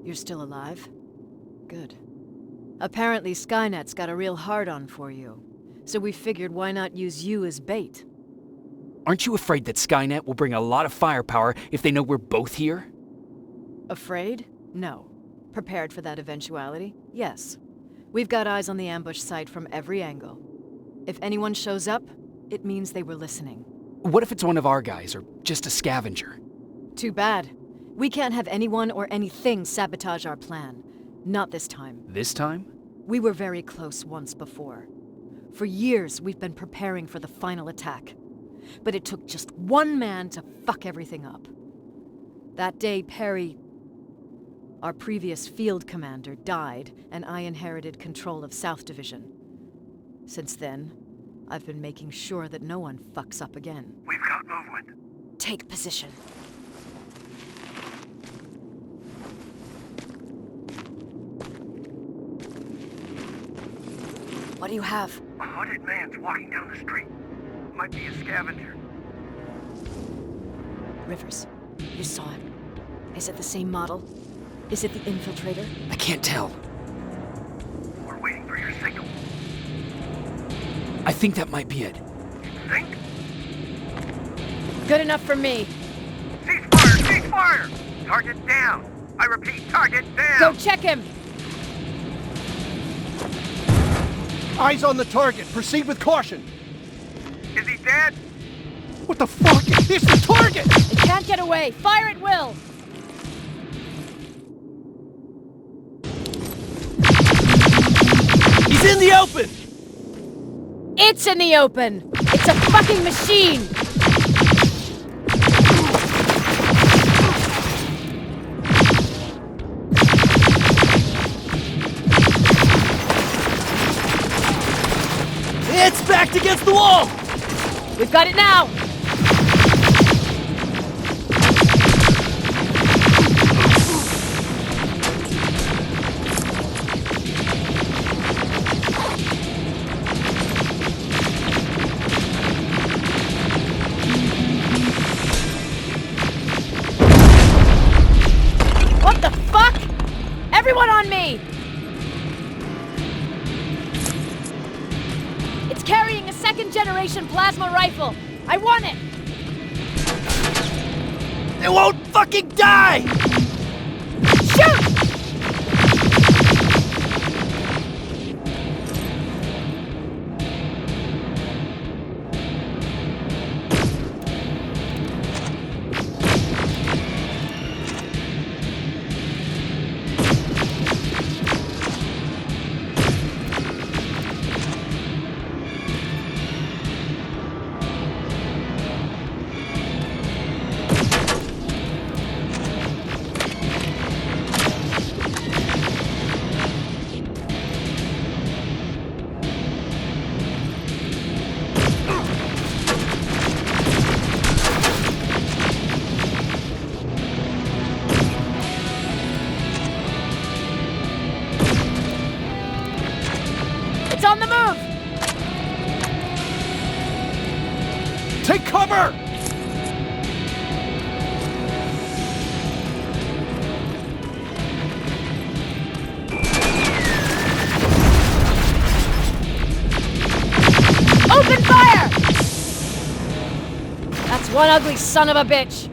You're still alive? Good. Apparently Skynet's got a real hard-on for you. So we figured why not use you as bait? Aren't you afraid that Skynet will bring a lot of firepower if they know we're both here? Afraid? No. Prepared for that eventuality? Yes. We've got eyes on the ambush site from every angle. If anyone shows up, it means they were listening. What if it's one of our guys, or just a scavenger? Too bad. We can't have anyone or anything sabotage our plan. Not this time. This time? We were very close once before. For years, we've been preparing for the final attack. But it took just one man to fuck everything up. That day, Perry, our previous field commander, died, and I inherited control of South Division. Since then, I've been making sure that no one fucks up again. We've got movement. Take position. What do you have? A hooded man's walking down the street. Might be a scavenger. Rivers, you saw him. Is it the same model? Is it the infiltrator? I can't tell. We're waiting for your signal. I think that might be it. You think? Good enough for me. Cease fire! Cease fire! Target down! I repeat, target down! Go check him! Eyes on the target. Proceed with caution. Is he dead? What the fuck? It's the target! It can't get away! Fire at will! He's in the open! It's in the open! It's a fucking machine! It's backed against the wall! We've got it now! What the fuck? Everyone on me! It's carrying a second-generation plasma rifle! I want it! They won't fucking die! Shoot! It's on the move! Take cover! Open fire! That's one ugly son of a bitch!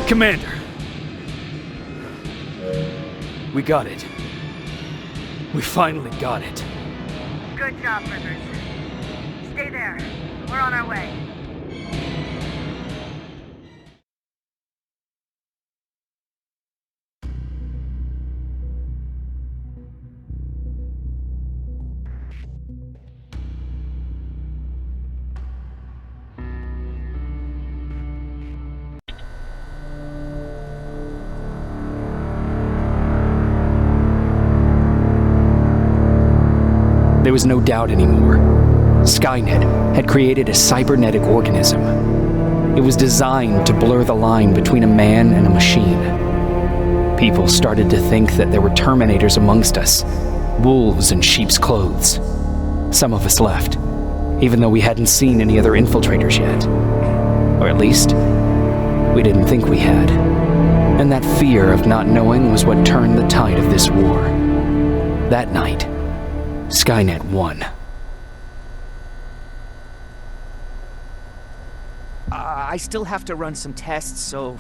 Commander! We got it. We finally got it. Good job, Rivers. Stay there. We're on our way. There was no doubt anymore. Skynet had created a cybernetic organism. It was designed to blur the line between a man and a machine. People started to think that there were Terminators amongst us, wolves in sheep's clothes. Some of us left, even though we hadn't seen any other infiltrators yet. Or at least, we didn't think we had. And that fear of not knowing was what turned the tide of this war. That night, Skynet won. I still have to run some tests, so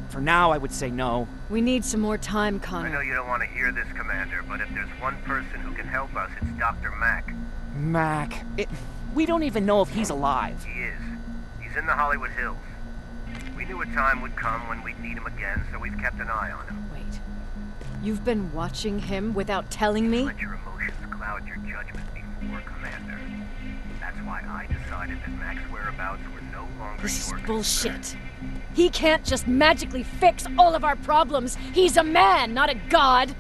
for now I would say no. We need some more time, I Connor. know you don't want to hear this, Commander, but if there's one person who can help us, it's Dr. Mack. Mac, we don't even know if he's alive. He is. He's in the Hollywood Hills. We knew a time would come when we'd need him again, so we've kept an eye on him. Wait. You've been watching him without telling me? Let your emotions cloud your judgment before, Commander. That's why I decided that Mack's whereabouts were no longer This your is concern. bullshit. He can't just magically fix all of our problems. He's a man, not a god.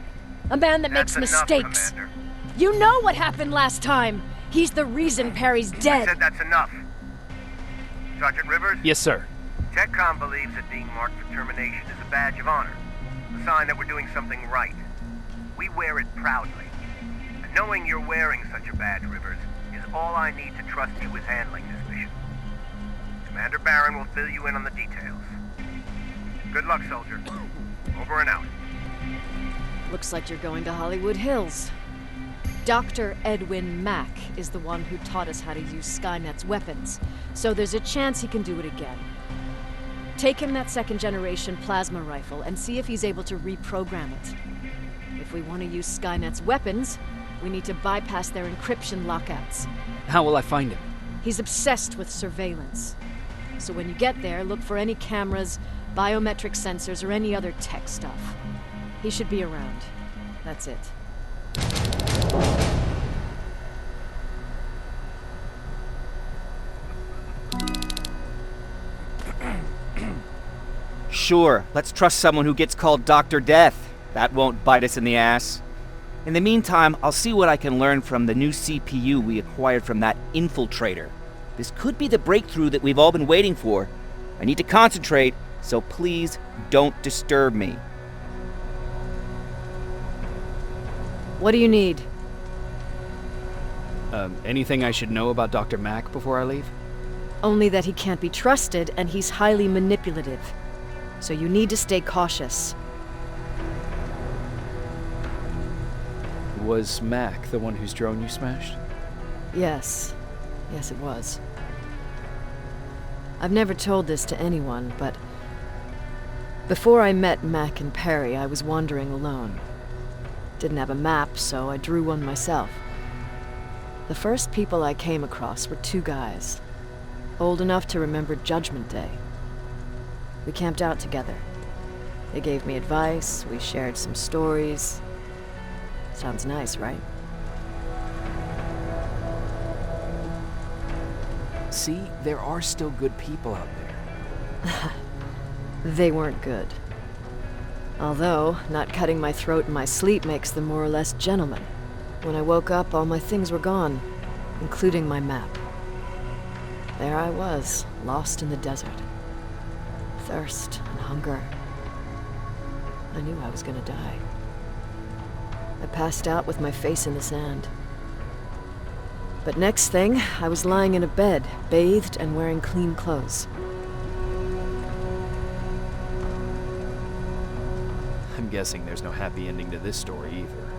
A man that That's makes enough, mistakes. Commander. You know what happened last time. He's the reason Perry's I dead. said that's enough. Sergeant Rivers? Yes, sir. TechCom believes that being marked for termination is a badge of honor, a sign that we're doing something right. We wear it proudly. And knowing you're wearing such a badge, Rivers, is all I need to trust you with handling this mission. Commander Barron will fill you in on the details. Good luck, soldier. Over and out. Looks like you're going to Hollywood Hills. Dr. Edwin Mack is the one who taught us how to use Skynet's weapons, so there's a chance he can do it again. Take him that second-generation plasma rifle and see if he's able to reprogram it. If we want to use Skynet's weapons, we need to bypass their encryption lockouts. How will I find him? He's obsessed with surveillance. So when you get there, look for any cameras, biometric sensors, or any other tech stuff. He should be around. That's it. Sure, let's trust someone who gets called Dr. Death. That won't bite us in the ass. In the meantime, I'll see what I can learn from the new CPU we acquired from that infiltrator. This could be the breakthrough that we've all been waiting for. I need to concentrate, so please don't disturb me. What do you need? Anything I should know about Dr. Mack before I leave? Only that he can't be trusted and he's highly manipulative. So you need to stay cautious. Was Mack the one whose drone you smashed? Yes. Yes, it was. I've never told this to anyone, but before I met Mack and Perry, I was wandering alone. Didn't have a map, so I drew one myself. The first people I came across were two guys, old enough to remember Judgment Day. We camped out together. They gave me advice, we shared some stories. Sounds nice, right? See, there are still good people out there. They weren't good. Although, not cutting my throat in my sleep makes them more or less gentlemen. When I woke up, all my things were gone, including my map. There I was, lost in the desert. Thirst and hunger. I knew I was gonna die. I passed out with my face in the sand. But next thing, I was lying in a bed, bathed and wearing clean clothes. I'm guessing there's no happy ending to this story either.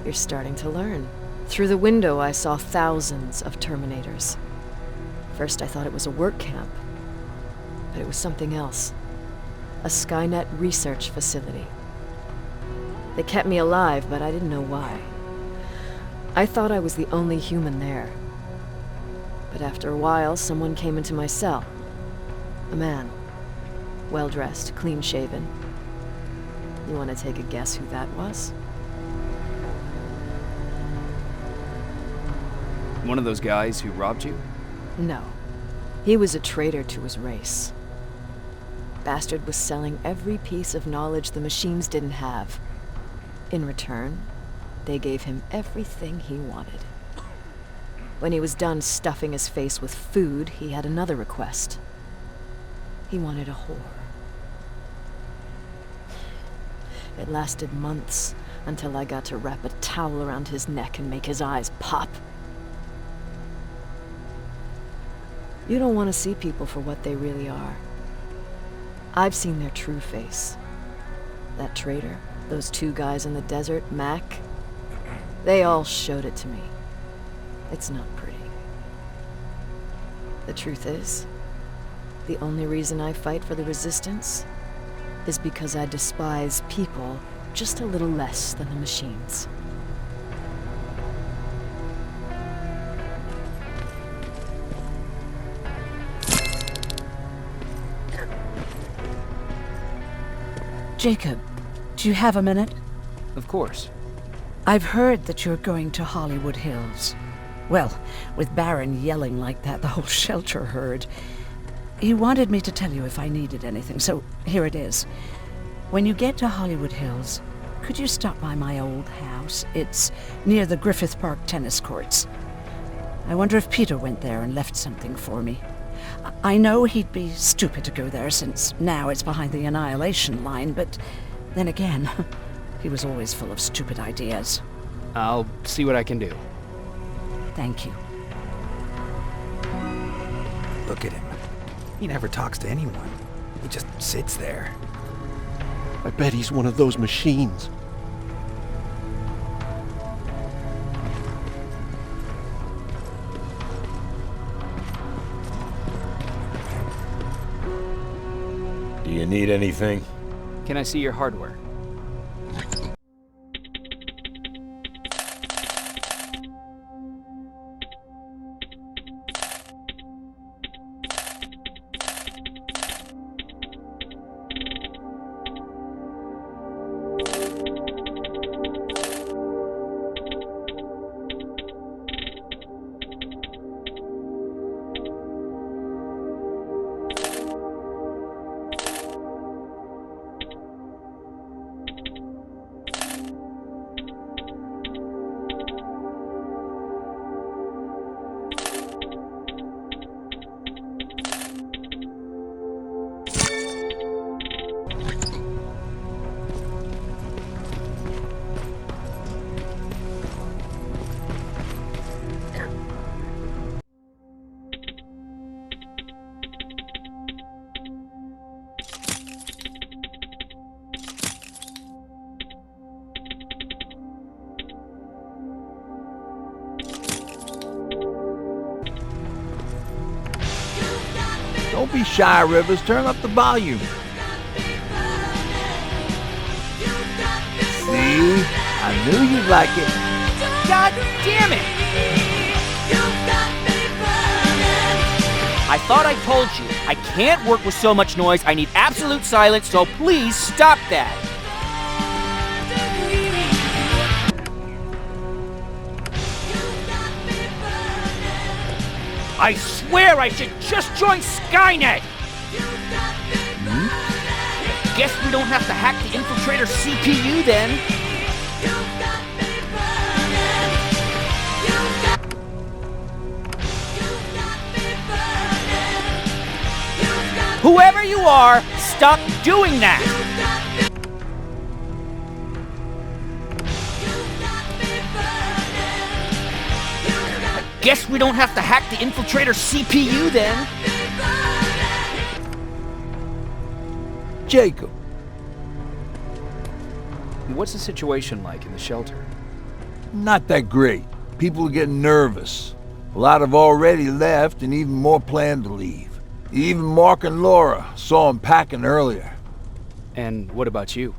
You're starting to learn. Through the window, I saw thousands of Terminators. First, I thought it was a work camp, but it was something else. A Skynet research facility. They kept me alive, but I didn't know why. I thought I was the only human there. But after a while, someone came into my cell. A man. Well-dressed, clean-shaven. You want to take a guess who that was? One of those guys who robbed you? No. He was a traitor to his race. Bastard was selling every piece of knowledge the machines didn't have. In return, they gave him everything he wanted. When he was done stuffing his face with food, he had another request. He wanted a whore. It lasted months, until I got to wrap a towel around his neck and make his eyes pop. You don't want to see people for what they really are. I've seen their true face. That traitor, those two guys in the desert, Mac, they all showed it to me. It's not pretty. The truth is, the only reason I fight for the Resistance is because I despise people just a little less than the machines. Jacob, do you have a minute? Of course. I've heard that you're going to Hollywood Hills. Well, with Baron yelling like that, the whole shelter heard. He wanted me to tell you if I needed anything, so here it is. When you get to Hollywood Hills, could you stop by my old house? It's near the Griffith Park tennis courts. I wonder if Peter went there and left something for me. I know he'd be stupid to go there, since now it's behind the Annihilation Line, but then again, he was always full of stupid ideas. I'll see what I can do. Thank you. Look at him. He never talks to anyone. He just sits there. I bet he's one of those machines. Do you need anything? Can I see your hardware? Don't be shy, Rivers. Turn up the volume. See? I knew you'd like it. God damn it! I thought I told you, I can't work with so much noise. I need absolute silence, so please stop that. I swear I should just join Skynet! Guess we don't have to hack the infiltrator CPU then. Whoever you are, stop doing that! Guess we don't have to hack the infiltrator CPU then. Jacob. What's the situation like in the shelter? Not that great. People are getting nervous. A lot have already left, and even more plan to leave. Even Mark and Laura saw him packing earlier. And what about you?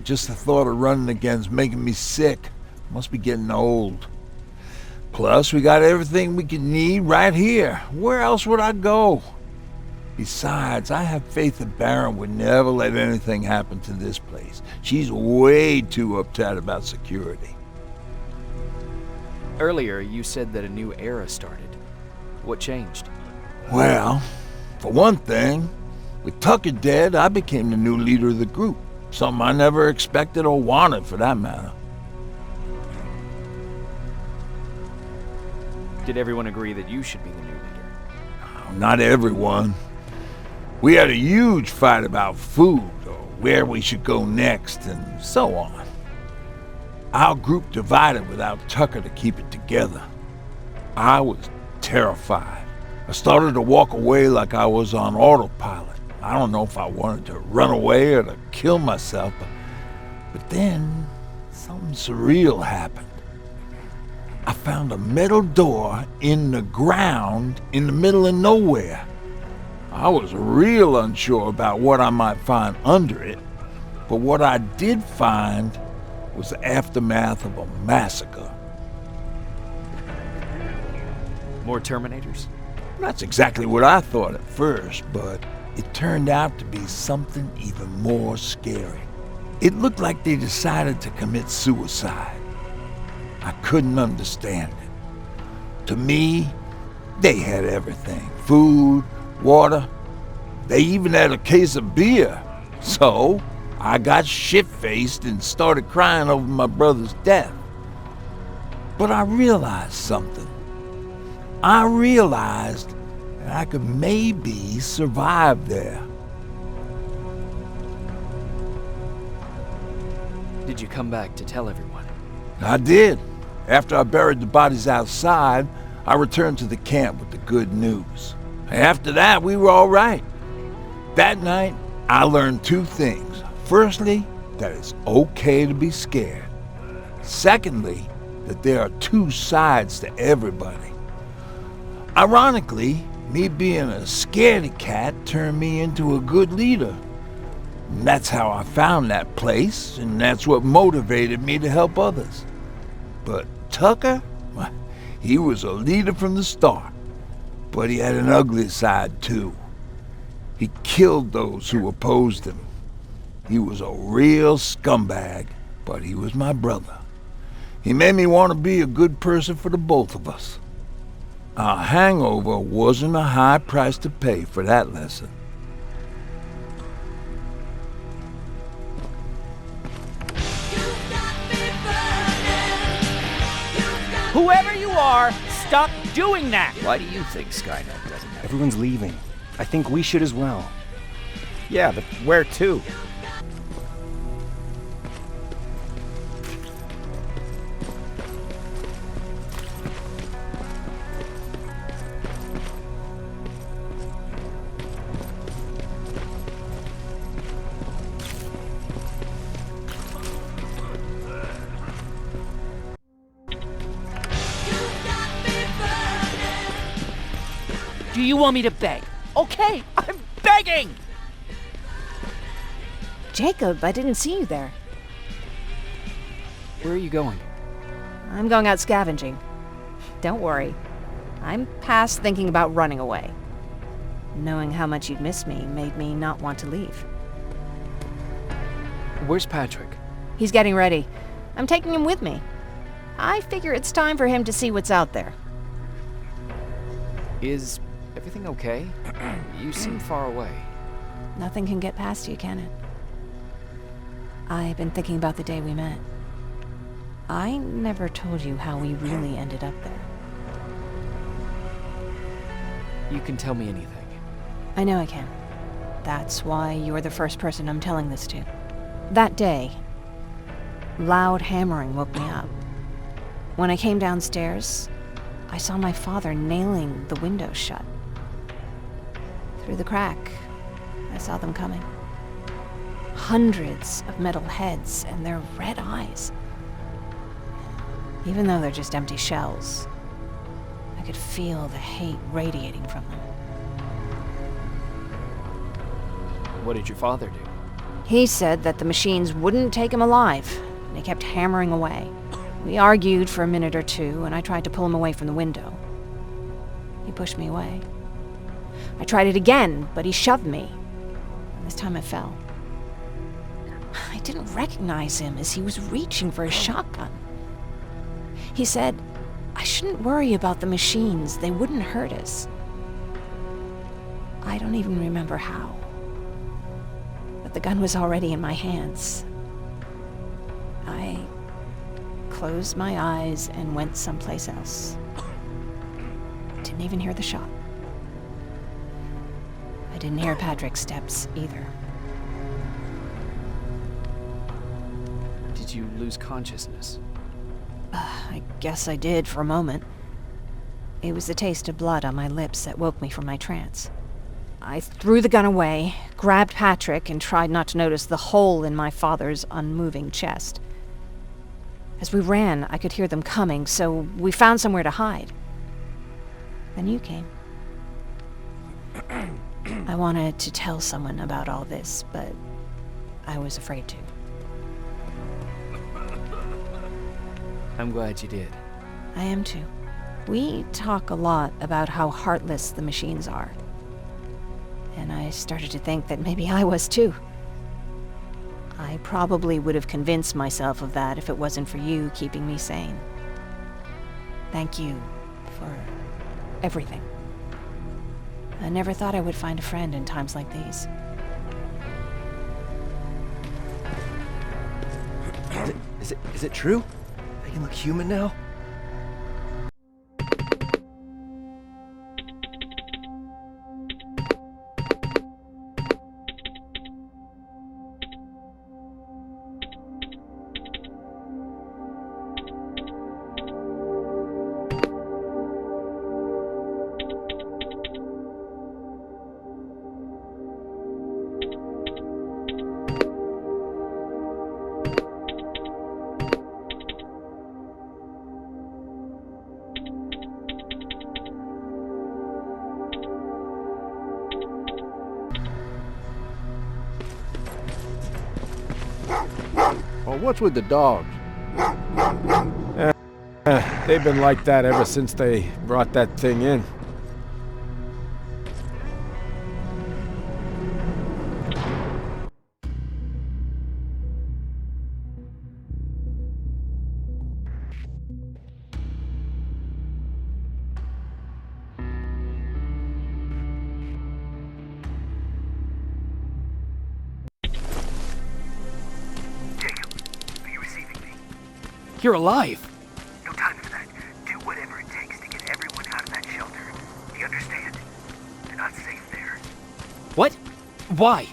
Just the thought of running again's making me sick. Must be getting old. Plus, we got everything we could need right here. Where else would I go? Besides, I have faith that Baron would never let anything happen to this place. She's way too uptight about security. Earlier, you said that a new era started. What changed? Well, for one thing, with Tucker dead, I became the new leader of the group. Something I never expected or wanted, for that matter. Did everyone agree that you should be the new leader? Not everyone. We had a huge fight about food, or where we should go next, and so on. Our group divided without Tucker to keep it together. I was terrified. I started to walk away like I was on autopilot. I don't know if I wanted to run away or to kill myself, but then something surreal happened. I found a metal door in the ground in the middle of nowhere. I was real unsure about what I might find under it, but what I did find was the aftermath of a massacre. More Terminators? That's exactly what I thought at first, but it turned out to be something even more scary. It looked like they decided to commit suicide. I couldn't understand it. To me, they had everything. Food, water. They even had a case of beer. So, I got shit-faced and started crying over my brother's death. But I realized something. I realized that I could maybe survive there. Did you come back to tell everyone? I did. After I buried the bodies outside, I returned to the camp with the good news. After that, we were all right. That night, I learned two things. Firstly, that it's okay to be scared. Secondly, that there are two sides to everybody. Ironically, me being a scaredy cat turned me into a good leader. And that's how I found that place, and that's what motivated me to help others. But Tucker, well, he was a leader from the start, but he had an ugly side too. He killed those who opposed him. He was a real scumbag, but he was my brother. He made me want to be a good person for the both of us. Our hangover wasn't a high price to pay for that lesson. Whoever you are, stop doing that! Why do you think Skynet doesn't have it? Everyone's leaving. I think we should as well. Yeah, but where to? Do you want me to beg? Okay, I'm begging! Jacob, I didn't see you there. Where are you going? I'm going out scavenging. Don't worry. I'm past thinking about running away. Knowing how much you'd miss me made me not want to leave. Where's Patrick? He's getting ready. I'm taking him with me. I figure it's time for him to see what's out there. Is everything okay? You seem far away. Nothing can get past you, can it? I've been thinking about the day we met. I never told you how we really ended up there. You can tell me anything. I know I can. That's why you're the first person I'm telling this to. That day, loud hammering woke me up. When I came downstairs, I saw my father nailing the window shut. Through the crack, I saw them coming. Hundreds of metal heads and their red eyes. Even though they're just empty shells, I could feel the hate radiating from them. What did your father do? He said that the machines wouldn't take him alive, and they kept hammering away. We argued for a minute or two, and I tried to pull him away from the window. He pushed me away. I tried it again, but he shoved me. And this time I fell. I didn't recognize him as he was reaching for his shotgun. He said, I shouldn't worry about the machines. They wouldn't hurt us. I don't even remember how. But the gun was already in my hands. I closed my eyes and went someplace else. Didn't even hear the shot. I didn't hear Patrick's steps either. Did you lose consciousness? I guess I did for a moment. It was the taste of blood on my lips that woke me from my trance. I threw the gun away, grabbed Patrick, and tried not to notice the hole in my father's unmoving chest. As we ran, I could hear them coming, so we found somewhere to hide. Then you came. I wanted to tell someone about all this, but I was afraid to. I'm glad you did. I am too. We talk a lot about how heartless the machines are. And I started to think that maybe I was too. I probably would have convinced myself of that if it wasn't for you keeping me sane. Thank you for everything. I never thought I would find a friend in times like these. Is it true? They can look human now? Well, what's with the dogs? They've been like that ever since they brought that thing in. You're alive! No time for that. Do whatever it takes to get everyone out of that shelter. Do you understand? They're not safe there. What? Why?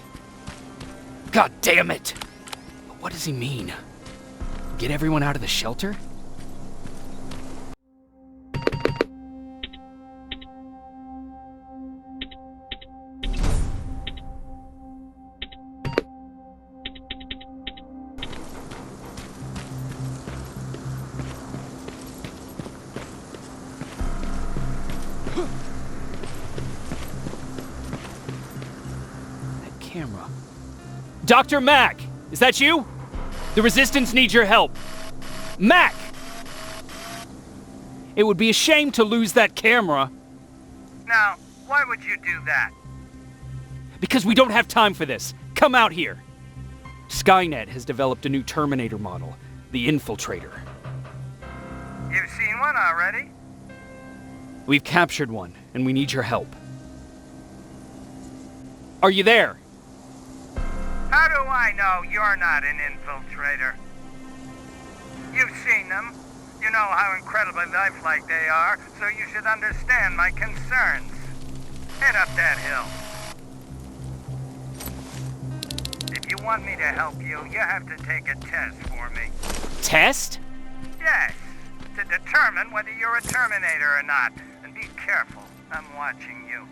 God damn it! What does he mean? Get everyone out of the shelter? Camera. Dr. Mack! Is that you? The Resistance needs your help. Mack! It would be a shame to lose that camera. Now, why would you do that? Because we don't have time for this. Come out here. Skynet has developed a new Terminator model, the Infiltrator. You've seen one already? We've captured one, and we need your help. Are you there? How do I know you're not an infiltrator? You've seen them. You know how incredibly lifelike they are, so you should understand my concerns. Head up that hill. If you want me to help you, you have to take a test for me. Test? Yes, to determine whether you're a Terminator or not. And be careful, I'm watching you.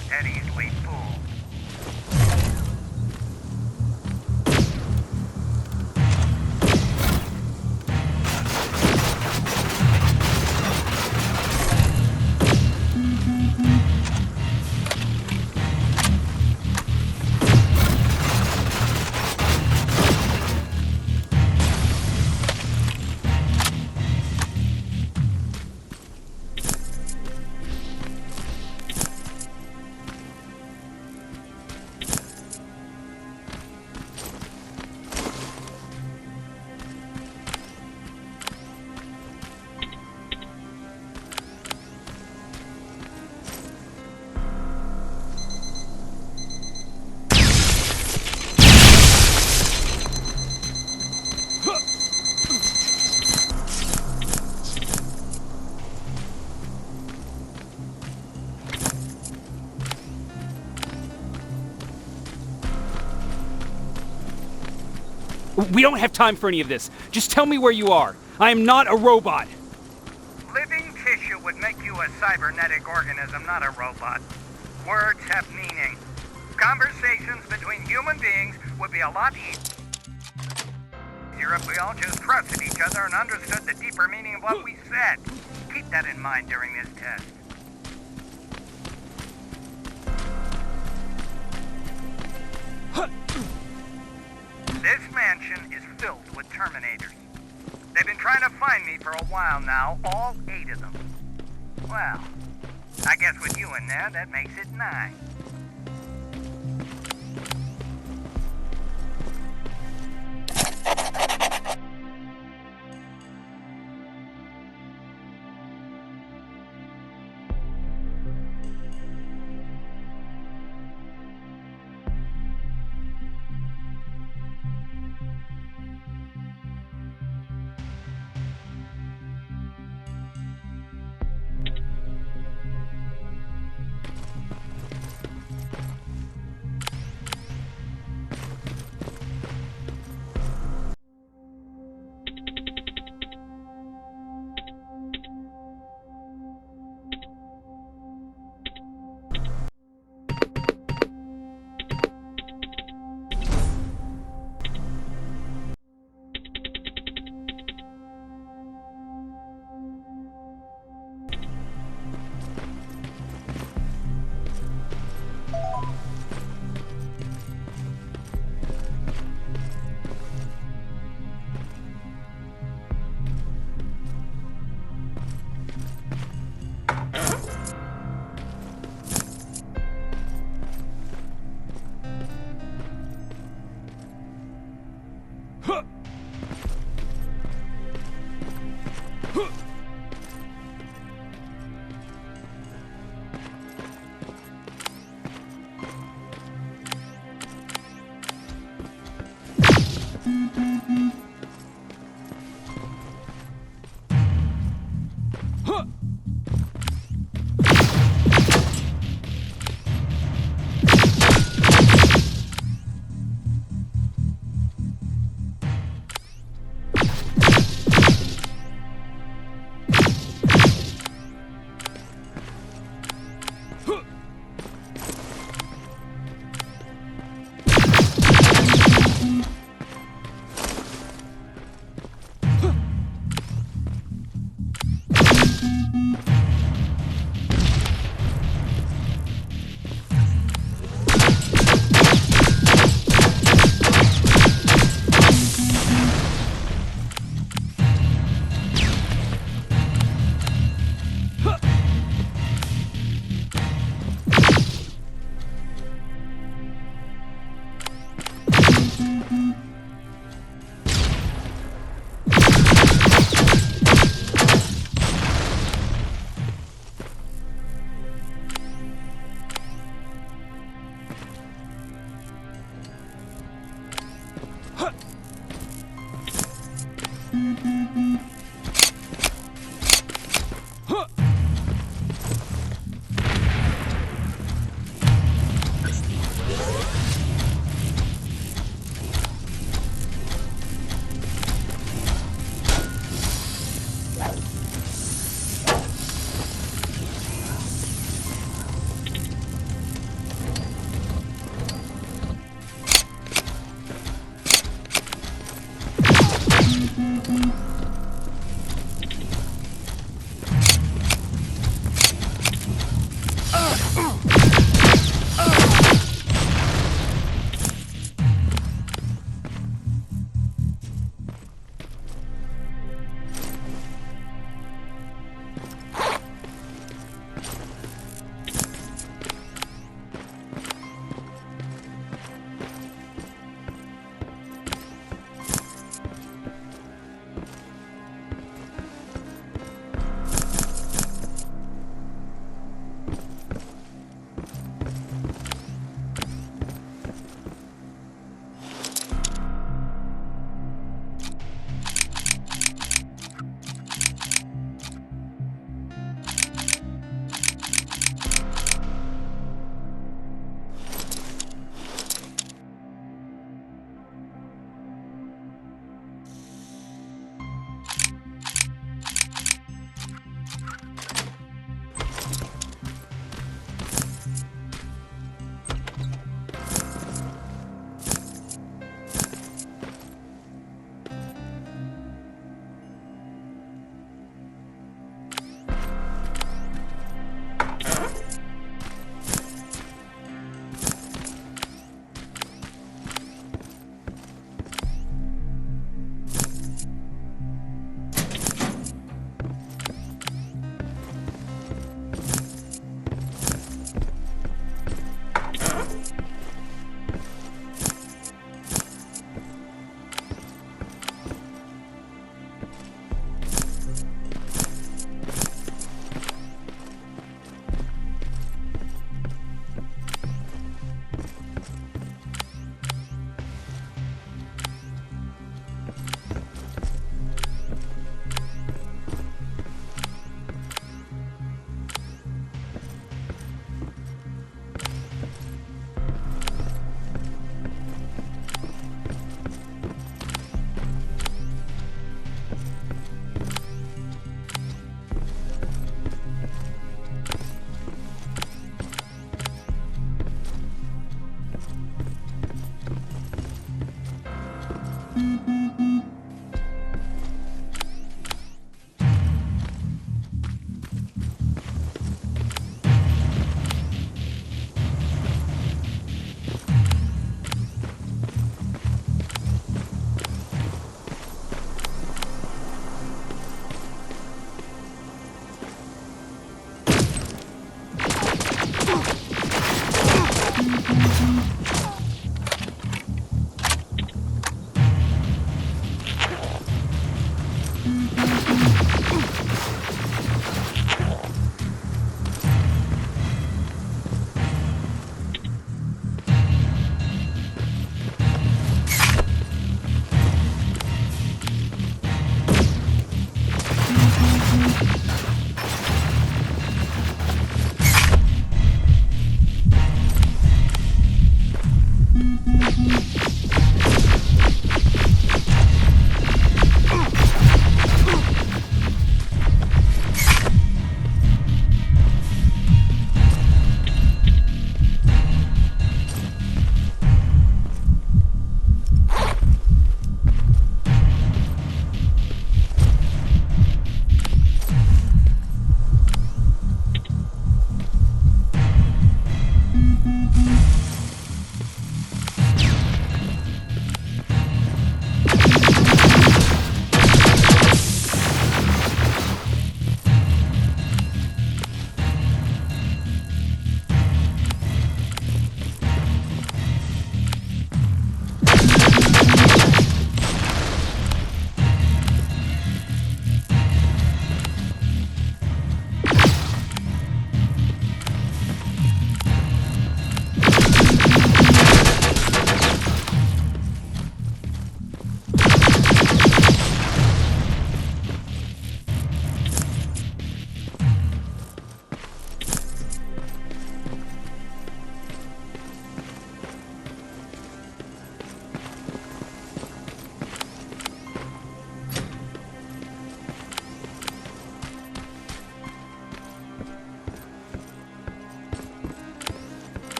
not that easily fooled. We don't have time for any of this. Just tell me where you are. I am not a robot. Living tissue would make you a cybernetic organism, not a robot. Words have meaning. Conversations between human beings would be a lot easier if we all just trusted each other and understood the deeper meaning of what we said. Keep that in mind during this test. This mansion is filled with Terminators. They've been trying to find me for a while now, all 8 of them. Well, I guess with you in there, that makes it 9.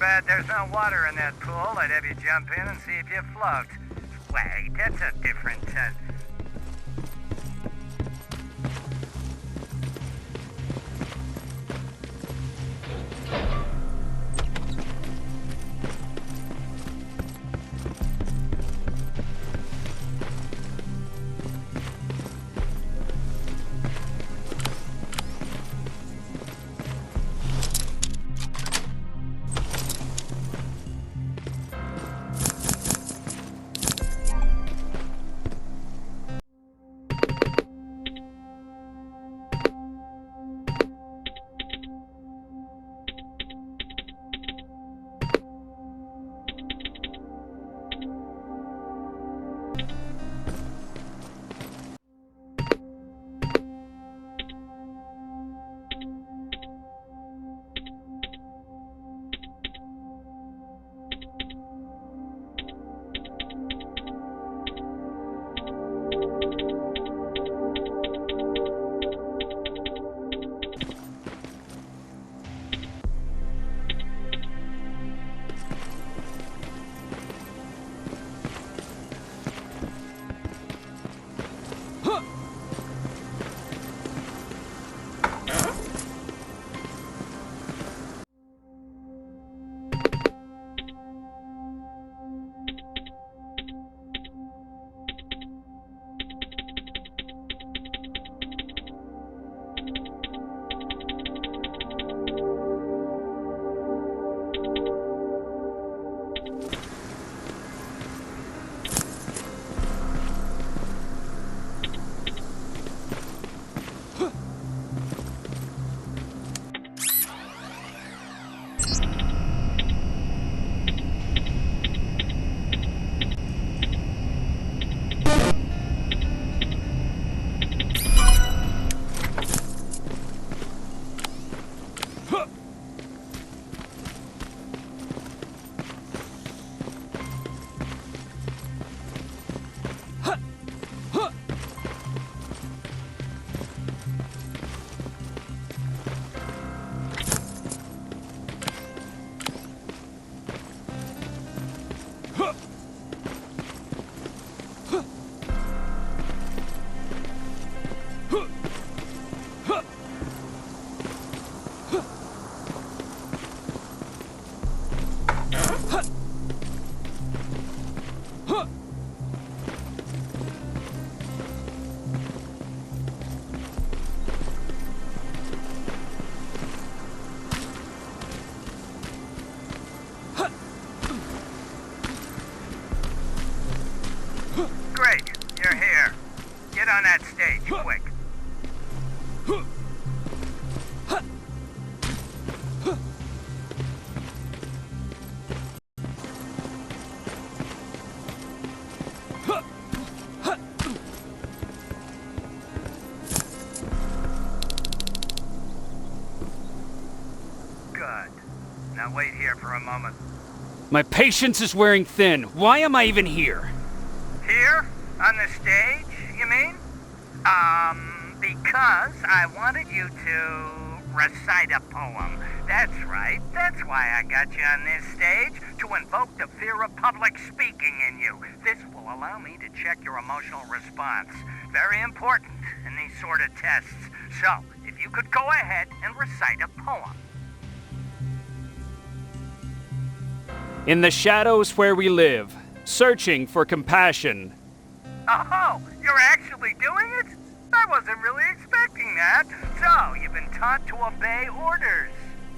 bad there's no water in that pool. I'd have you jump in and see if you float. Wait, that's a different... Great, you're here. Get on that stage, quick. Good. Now wait here for a moment. My patience is wearing thin. Why am I even here? Here? On the stage, you mean? Because I wanted you to recite a poem. That's right. That's why I got you on this stage, to invoke the fear of public speaking in you. This will allow me to check your emotional response. Very important in these sort of tests. So, if you could go ahead and recite a poem. In the shadows where we live, searching for compassion. Oh, you're actually doing it? I wasn't really expecting that. So, you've been taught to obey orders.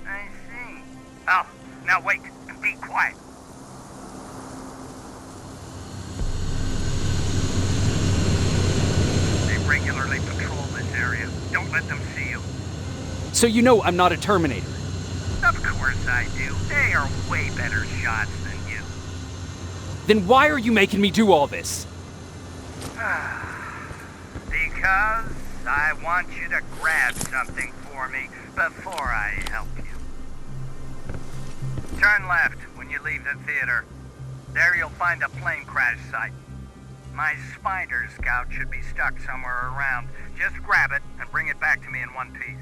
I see. Oh, now wait, and be quiet. They regularly patrol this area. Don't let them see you. So you know I'm not a Terminator. Of course I do. They are way better shots than you. Then why are you making me do all this? Because I want you to grab something for me before I help you. Turn left when you leave the theater. There you'll find a plane crash site. My spider scout should be stuck somewhere around. Just grab it and bring it back to me in one piece.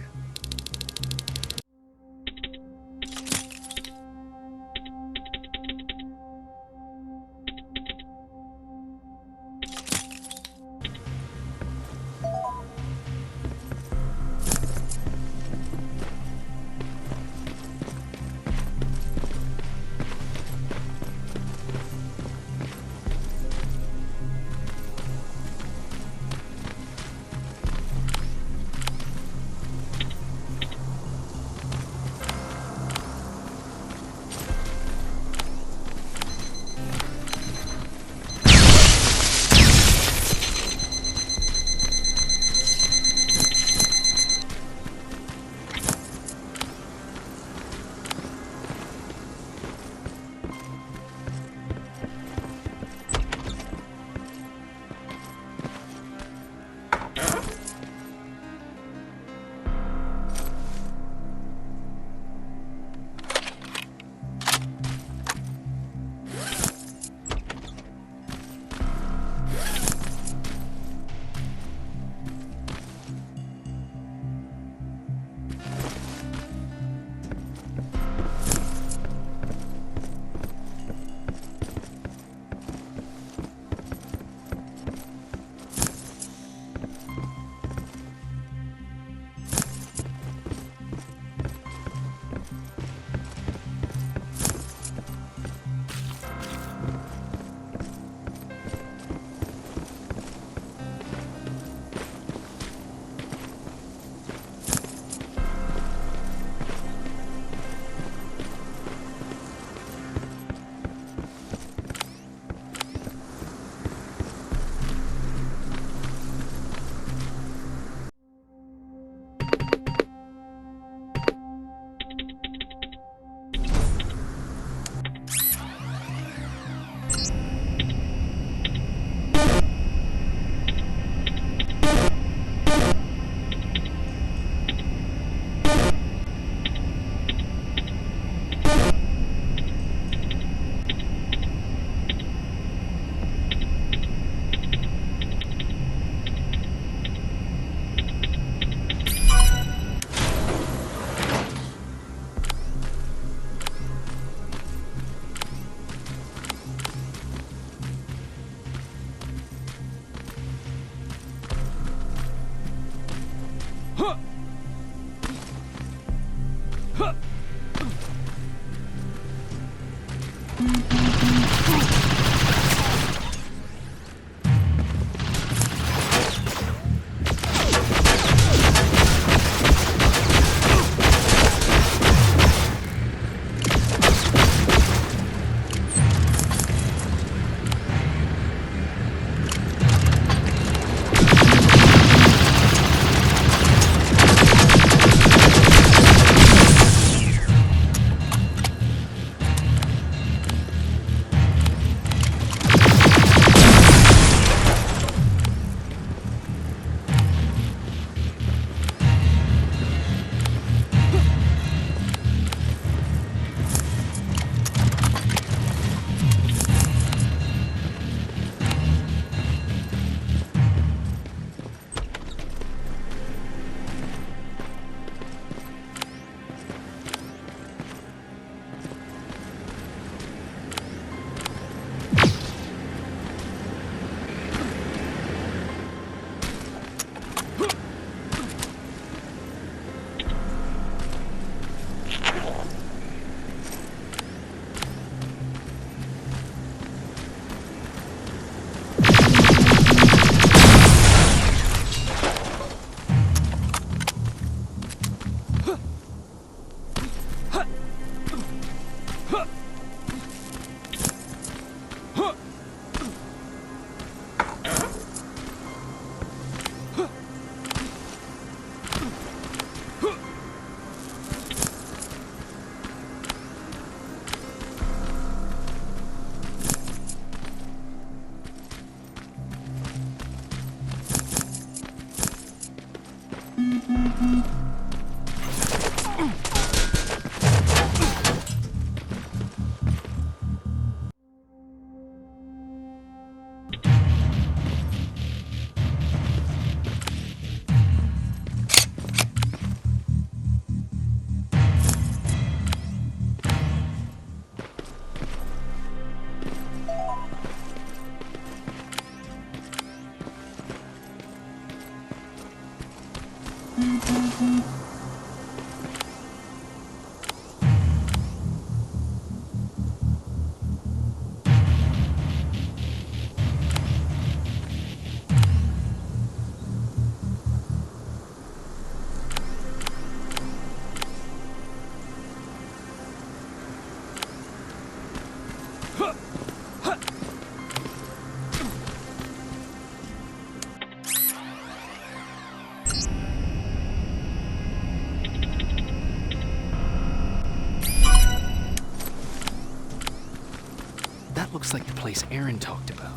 That looks like the place Aaron talked about.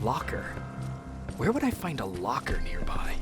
locker. Where would I find a locker nearby?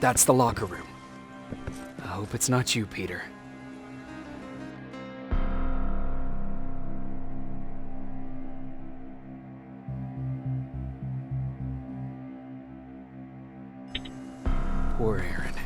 That's the locker room. I hope it's not you, Peter. Poor Aaron.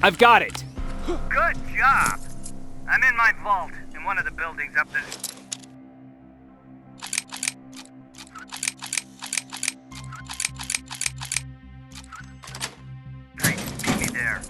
I've got it! Good job! I'm in my vault in one of the buildings up this... Great, meet me there.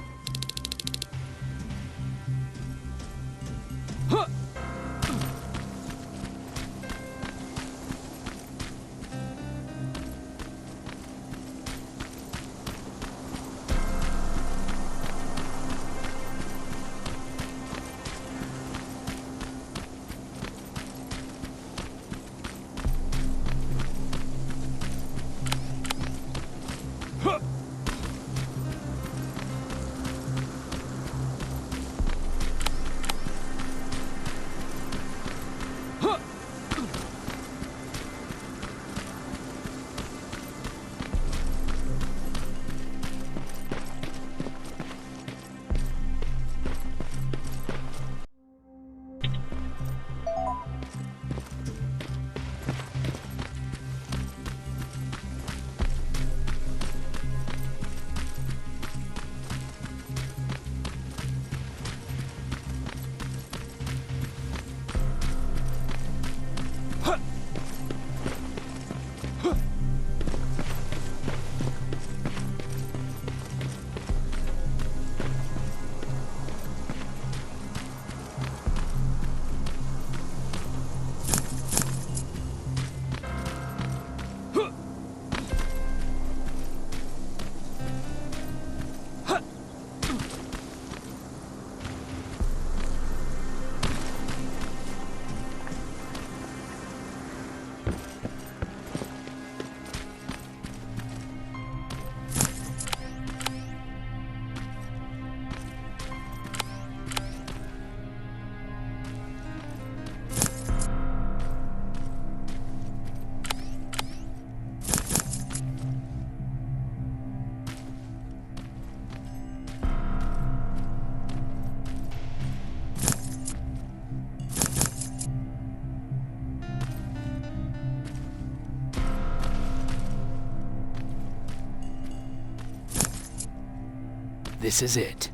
This is it.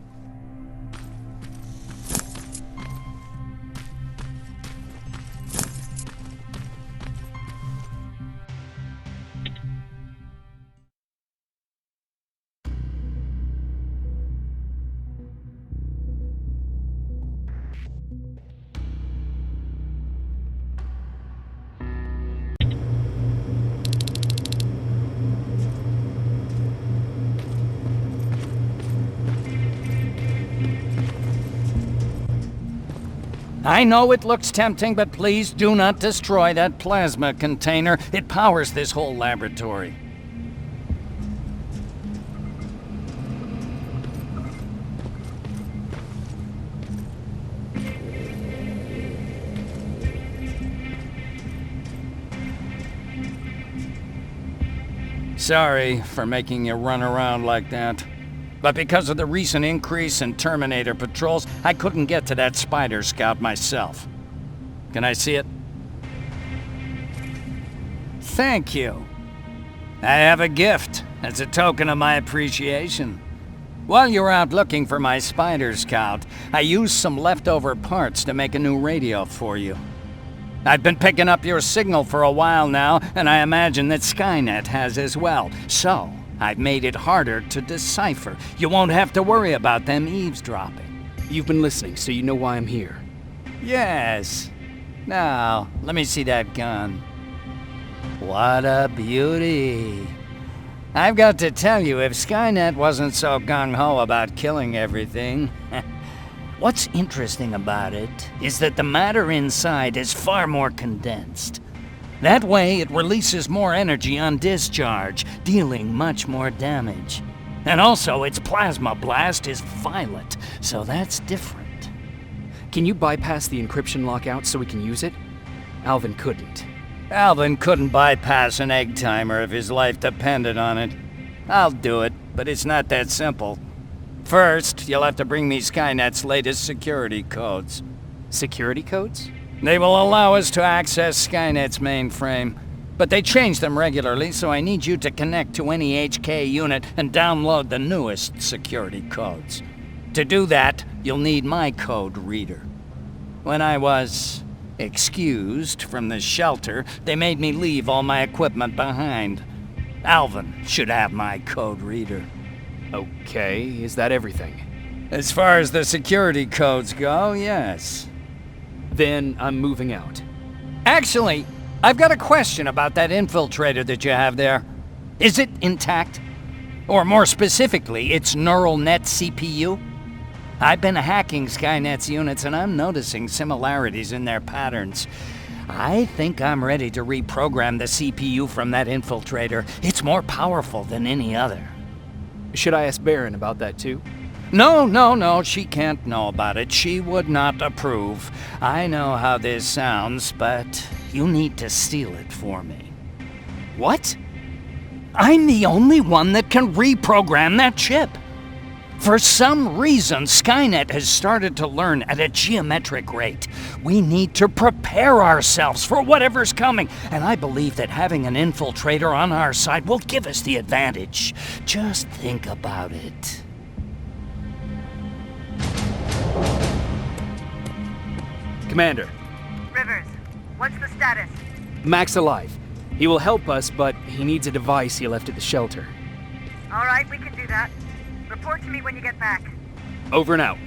I know it looks tempting, but please do not destroy that plasma container. It powers this whole laboratory. Sorry for making you run around like that. But because of the recent increase in Terminator patrols, I couldn't get to that Spider Scout myself. Can I see it? Thank you. I have a gift as a token of my appreciation. While you were out looking for my Spider Scout, I used some leftover parts to make a new radio for you. I've been picking up your signal for a while now, and I imagine that Skynet has as well. So, I've made it harder to decipher. You won't have to worry about them eavesdropping. You've been listening, so you know why I'm here. Yes. Now, let me see that gun. What a beauty. I've got to tell you, if Skynet wasn't so gung-ho about killing everything... What's interesting about it is that the matter inside is far more condensed. That way, it releases more energy on discharge, dealing much more damage. And also, its plasma blast is violet, so that's different. Can you bypass the encryption lockout so we can use it? Alvin couldn't. Alvin couldn't bypass an egg timer if his life depended on it. I'll do it, but it's not that simple. First, you'll have to bring me Skynet's latest security codes. Security codes? They will allow us to access Skynet's mainframe, but they change them regularly, so I need you to connect to any HK unit and download the newest security codes. To do that, you'll need my code reader. When I was excused from the shelter, they made me leave all my equipment behind. Alvin should have my code reader. Okay, is that everything? As far as the security codes go, yes. Then I'm moving out. Actually, I've got a question about that infiltrator that you have there. Is it intact? Or more specifically, its neural net CPU? I've been hacking Skynet's units and I'm noticing similarities in their patterns. I think I'm ready to reprogram the CPU from that infiltrator. It's more powerful than any other. Should I ask Baron about that too? No, she can't know about it. She would not approve. I know how this sounds, but you need to steal it for me. What? I'm the only one that can reprogram that chip. For some reason, Skynet has started to learn at a geometric rate. We need to prepare ourselves for whatever's coming, and I believe that having an infiltrator on our side will give us the advantage. Just think about it. Commander. Rivers, what's the status? Mac's alive. He will help us, but he needs a device he left at the shelter. All right, we can do that. Report to me when you get back. Over and out.